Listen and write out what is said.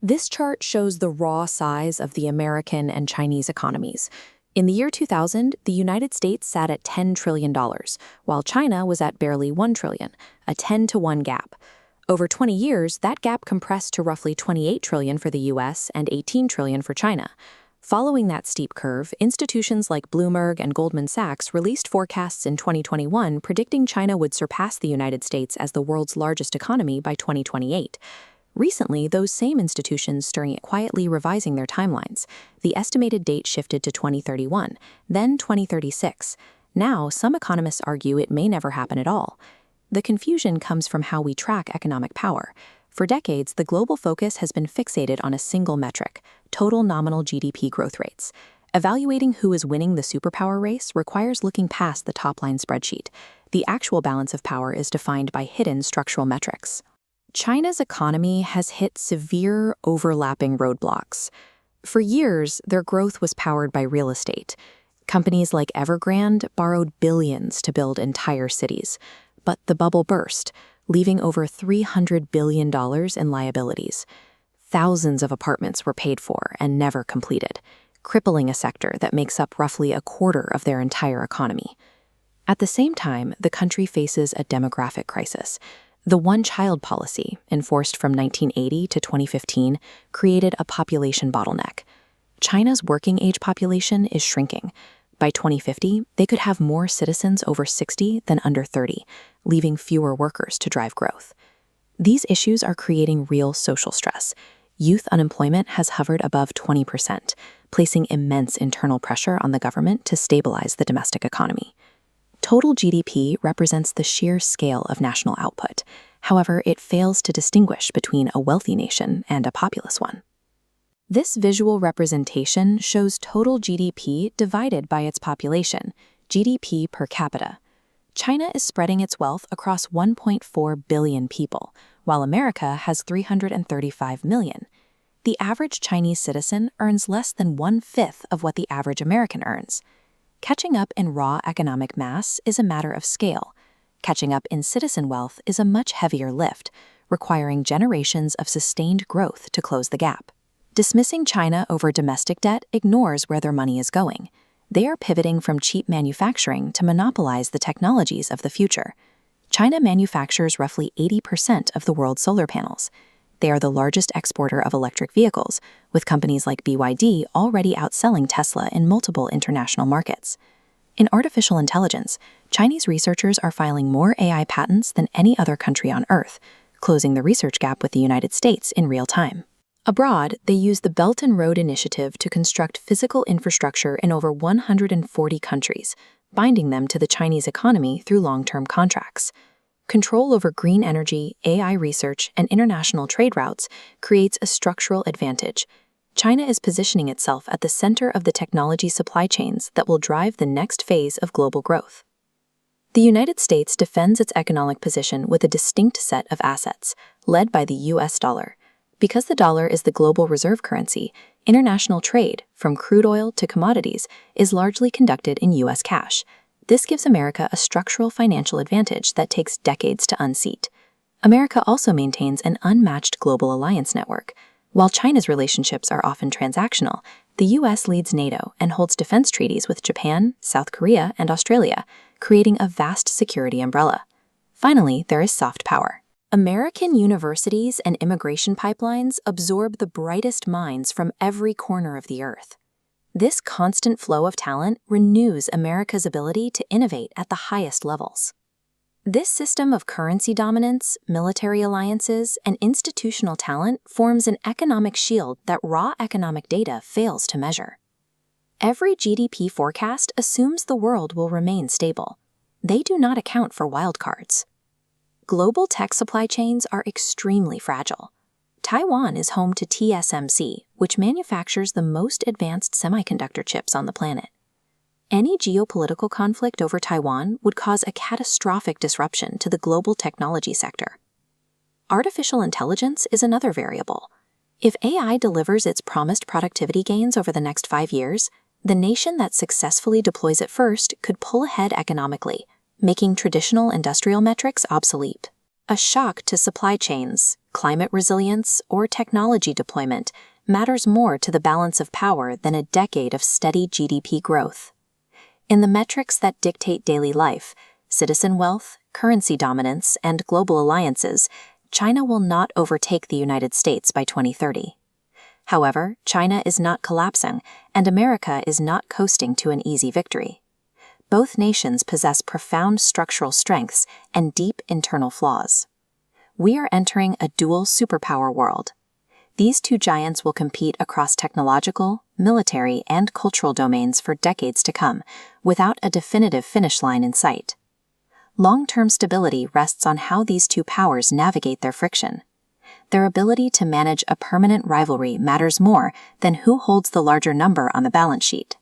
This chart shows the raw size of the American and Chinese economies. In the year 2000, the United States sat at $10 trillion, while China was at barely $1 trillion, a 10-to-1 gap. Over 20 years, that gap compressed to roughly $28 trillion for the US and $18 trillion for China. Following that steep curve, institutions like Bloomberg and Goldman Sachs released forecasts in 2021 predicting China would surpass the United States as the world's largest economy by 2028. Recently, those same institutions started quietly revising their timelines. The estimated date shifted to 2031, then 2036. Now, some economists argue it may never happen at all. The confusion comes from how we track economic power. For decades, the global focus has been fixated on a single metric: total nominal GDP growth rates. Evaluating who is winning the superpower race requires looking past the top-line spreadsheet. The actual balance of power is defined by hidden structural metrics. China's economy has hit severe overlapping roadblocks. For years, their growth was powered by real estate. Companies like Evergrande borrowed billions to build entire cities. But the bubble burst, leaving over $300 billion in liabilities. Thousands of apartments were paid for and never completed, crippling a sector that makes up roughly a quarter of their entire economy. At the same time, the country faces a demographic crisis. The one-child policy, enforced from 1980 to 2015, created a population bottleneck. China's working-age population is shrinking. By 2050, they could have more citizens over 60 than under 30, leaving fewer workers to drive growth. These issues are creating real social stress. Youth unemployment has hovered above 20%, placing immense internal pressure on the government to stabilize the domestic economy. Total GDP represents the sheer scale of national output. However, it fails to distinguish between a wealthy nation and a populous one. This visual representation shows total GDP divided by its population, GDP per capita. China is spreading its wealth across 1.4 billion people, while America has 335 million. The average Chinese citizen earns less than 1/5 of what the average American earns. Catching up in raw economic mass is a matter of scale. Catching up in citizen wealth is a much heavier lift, requiring generations of sustained growth to close the gap. Dismissing China over domestic debt ignores where their money is going. They are pivoting from cheap manufacturing to monopolize the technologies of the future. China manufactures roughly 80% of the world's solar panels. They are the largest exporter of electric vehicles, with companies like BYD already outselling Tesla in multiple international markets. In artificial intelligence, Chinese researchers are filing more AI patents than any other country on Earth, closing the research gap with the United States in real time. Abroad, they use the Belt and Road Initiative to construct physical infrastructure in over 140 countries, binding them to the Chinese economy through long-term contracts. Control over green energy, AI research, and international trade routes creates a structural advantage. China is positioning itself at the center of the technology supply chains that will drive the next phase of global growth. The United States defends its economic position with a distinct set of assets, led by the US dollar. Because the dollar is the global reserve currency, international trade, from crude oil to commodities, is largely conducted in US cash. This gives America a structural financial advantage that takes decades to unseat. America also maintains an unmatched global alliance network. While China's relationships are often transactional, the US leads NATO and holds defense treaties with Japan, South Korea, and Australia, creating a vast security umbrella. Finally, there is soft power. American universities and immigration pipelines absorb the brightest minds from every corner of the earth. This constant flow of talent renews America's ability to innovate at the highest levels. This system of currency dominance, military alliances, and institutional talent forms an economic shield that raw economic data fails to measure. Every GDP forecast assumes the world will remain stable. They do not account for wildcards. Global tech supply chains are extremely fragile. Taiwan is home to TSMC, which manufactures the most advanced semiconductor chips on the planet. Any geopolitical conflict over Taiwan would cause a catastrophic disruption to the global technology sector. Artificial intelligence is another variable. If AI delivers its promised productivity gains over the next 5 years, the nation that successfully deploys it first could pull ahead economically, making traditional industrial metrics obsolete. A shock to supply chains. climate resilience, or technology deployment matters more to the balance of power than a decade of steady GDP growth. In the metrics that dictate daily life, citizen wealth, currency dominance, and global alliances, China will not overtake the United States by 2030. However, China is not collapsing, and America is not coasting to an easy victory. Both nations possess profound structural strengths and deep internal flaws. We are entering a dual superpower world. These two giants will compete across technological, military, and cultural domains for decades to come, without a definitive finish line in sight. Long-term stability rests on how these two powers navigate their friction. Their ability to manage a permanent rivalry matters more than who holds the larger number on the balance sheet.